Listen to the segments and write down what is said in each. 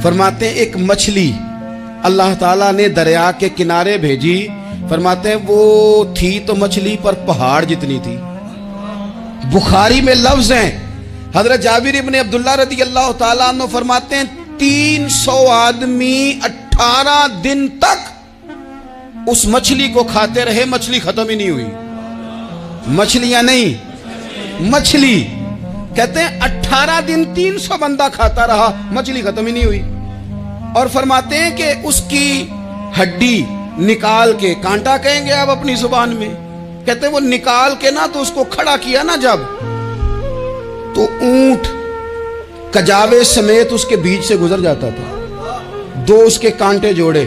फरमाते हैं एक मछली अल्लाह ताला ने दरिया के किनारे भेजी। फरमाते हैं वो थी तो मछली पर पहाड़ जितनी थी। बुखारी में लफ्ज हैं, हजरत जाबिर इब्न अब्दुल्ला रदी अल्लाह ताला अन्हु फरमाते हैं 300 आदमी 18 दिन तक उस मछली को खाते रहे, मछली खत्म ही नहीं हुई। मछलियां नहीं, मछली। कहते हैं 18 दिन 300 बंदा खाता रहा, मछली खत्म ही नहीं हुई। और फरमाते हैं कि उसकी हड्डी निकाल के, कांटा कहेंगे आप अपनी जुबान में, कहते हैं वो निकाल के ना तो उसको खड़ा किया ना जब, तो ऊंट कजावे समेत उसके बीच से गुजर जाता था। 2 उसके कांटे जोड़े।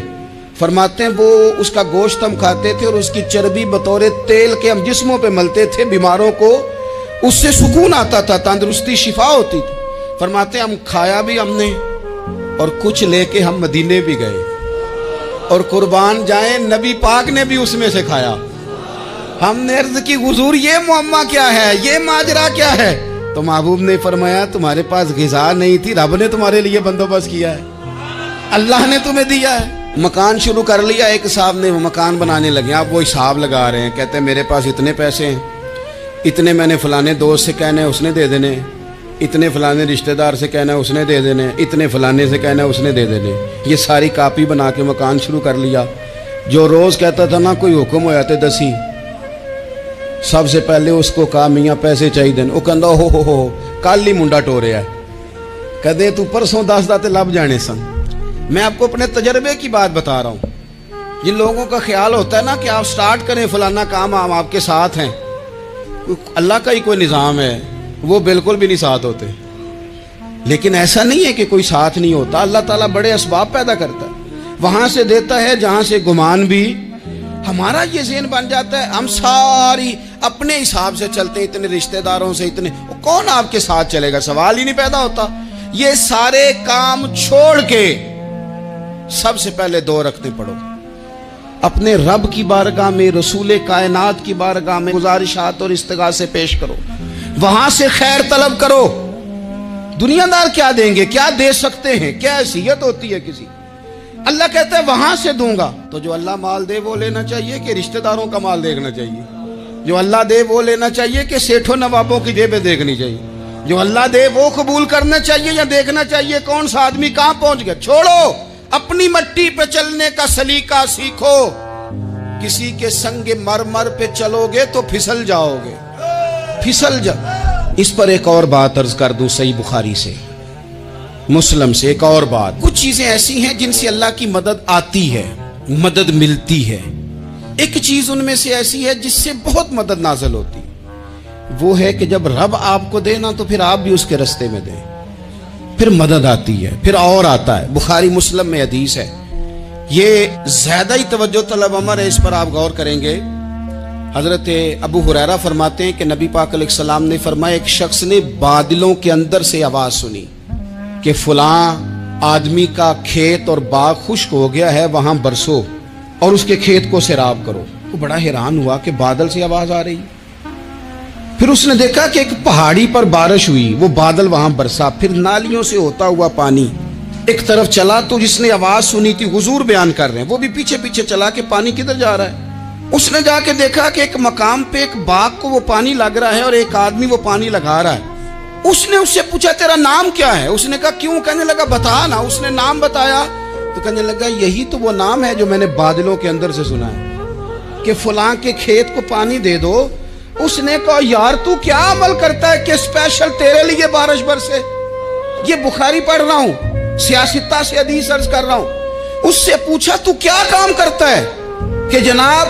फरमाते हैं वो उसका गोश्त हम खाते थे और उसकी चर्बी बतौर तेल के हम जिस्मों पे मलते थे। बीमारों को उससे सुकून आता था, तंदुरुस्ती शिफा होती थी। फरमाते हैं हम खाया भी हमने और कुछ लेके हम मदीने भी गए, और कुर्बान जाए नबी पाक ने भी उसमें से खाया। हमने अर्ज की हुजूर ये मुअम्मा क्या है, ये माजरा क्या है? तो महबूब ने फरमाया तुम्हारे पास ग़िज़ा नहीं थी, रब ने तुम्हारे लिए बंदोबस्त किया है, अल्लाह ने तुम्हें दिया है। मकान शुरू कर लिया, एक साहब ने वो मकान बनाने लगे, आप वो हिसाब लगा रहे हैं। कहते हैं मेरे पास इतने पैसे हैं, इतने मैंने फलाने दोस्त से कहना है उसने दे देने, इतने फलाने रिश्तेदार से कहना है उसने दे देने, इतने फलाने से कहना है उसने दे देने। ये सारी कापी बना के मकान शुरू कर लिया। जो रोज़ कहता था ना कोई हुक्म हो जाते 10 सबसे पहले उसको कहा मियाँ पैसे चाहिए। वो कहता हो कल ही मुंडा टोरे है, कदे तू परसों 10 दाते लब जाने सन। मैं आपको अपने तजर्बे की बात बता रहा हूँ। जिन लोगों का ख्याल होता है ना कि आप स्टार्ट करें फलाना काम, हम आपके साथ हैं, अल्लाह का ही कोई निज़ाम है, वो बिल्कुल भी नहीं साथ होते। लेकिन ऐसा नहीं है कि कोई साथ नहीं होता। अल्लाह ताला बड़े असबाब पैदा करता है, वहां से देता है जहां से गुमान भी। हमारा ये ज़हन बन जाता है, हम सारी अपने हिसाब से चलते, इतने रिश्तेदारों से, इतने, कौन आपके साथ चलेगा? सवाल ही नहीं पैदा होता। ये सारे काम छोड़ के सबसे पहले 2 रखते पढ़ो, अपने रब की बारगाह में, रसूल कायनात की बारगाह में गुजारिशात और इस्तिगासे पेश करो, वहां से खैर तलब करो। दुनियादार क्या देंगे, क्या दे सकते हैं, क्या हैसियत होती है किसी? अल्लाह कहता है वहां से दूंगा। तो जो अल्लाह माल दे वो लेना चाहिए कि रिश्तेदारों का माल देखना चाहिए? जो अल्लाह दे वो लेना चाहिए कि सेठों नवाबों की जेबें देखनी चाहिए? जो अल्लाह दे वो कबूल करना चाहिए या देखना चाहिए कौन सा आदमी कहां पहुंच गया? छोड़ो, अपनी मट्टी पे चलने का सलीका सीखो। किसी के संग मरमर पे चलोगे तो फिसल जाओगे, फिसल जा। इस पर एक और बात अर्ज कर दूं, सही बुखारी से, मुस्लिम से एक और बात। कुछ चीजें ऐसी हैं जिनसे अल्लाह की मदद आती है, मदद मिलती है। एक चीज उनमें से ऐसी है जिससे बहुत मदद नाज़िल होती है। वो है कि जब रब आपको देना तो फिर आप भी उसके रास्ते में दें, फिर मदद आती है, फिर और आता है। बुखारी मुस्लिम में हदीस है, ये ज्यादा ही तवज्जो तलब अमर है, इस पर आप गौर करेंगे। हजरत अबू हुरैरा फरमाते हैं कि नबी पाक अलैहिस्सलाम ने फरमाया एक शख्स ने बादलों के अंदर से आवाज सुनी कि फलां आदमी का खेत और बाग खुश्क हो गया है, वहां बरसो और उसके खेत को सैराब करो। वो बड़ा हैरान हुआ कि बादल से आवाज आ रही। फिर उसने देखा कि एक पहाड़ी पर बारिश हुई, वो बादल वहां बरसा, फिर नालियों से होता हुआ पानी एक तरफ चला। तो जिसने आवाज सुनी थी, हुजूर बयान कर रहे हैं, वो भी पीछे पीछे चला कि पानी किधर जा रहा है। उसने जाके देखा कि एक मकाम पे एक बाग को वो पानी लग रहा है और एक आदमी वो पानी लगा रहा है। उसने उससे पूछा तेरा नाम क्या है? उसने कहा क्यों? कहने लगा बता ना। उसने नाम बताया तो कहने लगा यही तो वो नाम है जो मैंने बादलों के अंदर से सुना है कि फलां के खेत को पानी दे दो। उसने कहा यार तू क्या अमल करता है कि स्पेशल तेरे लिए बारिश बरसे? ये बुखारी पढ़ रहा हूं, सियासता से हदीस अर्ज कर रहा हूं। उससे पूछा तू क्या काम करता है कि जनाब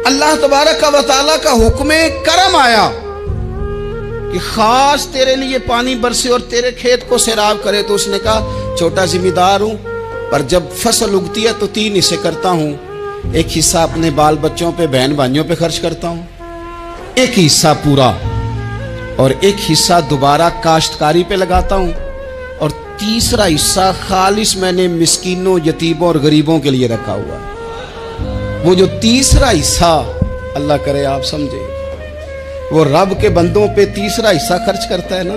अल्लाह तबारक व तआला का हुक्म करम आया कि खास तेरे लिए पानी बरसे और तेरे खेत को सैराब करे। तो उसने कहा छोटा जिम्मेदार हूं, पर जब फसल उगती है तो 3 हिस्से करता हूं। एक हिस्सा अपने बाल बच्चों पे, बहन भाइयों पे खर्च करता हूं, एक हिस्सा पूरा, और एक हिस्सा दोबारा काश्तकारी पे लगाता हूं, और तीसरा हिस्सा खालिस मैंने मिस्कीनों, यतीमों और गरीबों के लिए रखा हुआ। वो जो तीसरा हिस्सा, अल्लाह करे आप समझे, वो रब के बंदों पे तीसरा हिस्सा खर्च करता है ना,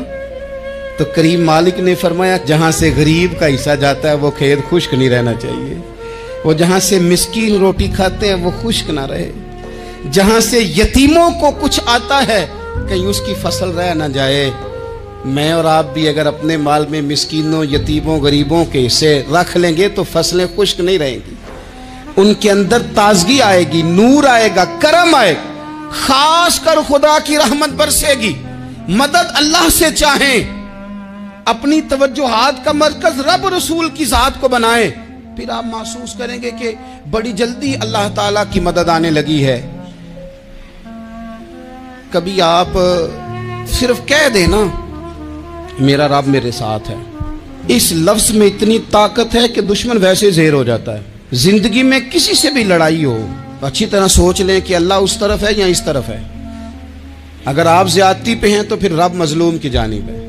तो करीम मालिक ने फरमाया जहां से गरीब का हिस्सा जाता है वो खेत खुश्क नहीं रहना चाहिए, वो जहां से मिस्कीन रोटी खाते हैं वो खुश्क ना रहे, जहां से यतीमों को कुछ आता है कहीं उसकी फसल रह ना जाए। मैं और आप भी अगर अपने माल में मिस्कीनों, यतीमों, गरीबों के हिस्से रख लेंगे तो फसलें खुश्क नहीं रहेंगी, उनके अंदर ताजगी आएगी, नूर आएगा, करम आएगा, खास कर खुदा की रहमत बरसेगी। मदद अल्लाह से चाहें, अपनी तवज्जुहात का मरकज रब रसूल की जात को बनाएं, फिर आप महसूस करेंगे कि बड़ी जल्दी अल्लाह ताला की मदद आने लगी है। कभी आप सिर्फ कह देना मेरा रब मेरे साथ है, इस लफ्ज में इतनी ताकत है कि दुश्मन वैसे ज़ेर हो जाता है। जिंदगी में किसी से भी लड़ाई हो, अच्छी तरह सोच लें कि अल्लाह उस तरफ है या इस तरफ है। अगर आप ज्यादती पे हैं तो फिर रब मजलूम की जानिब है।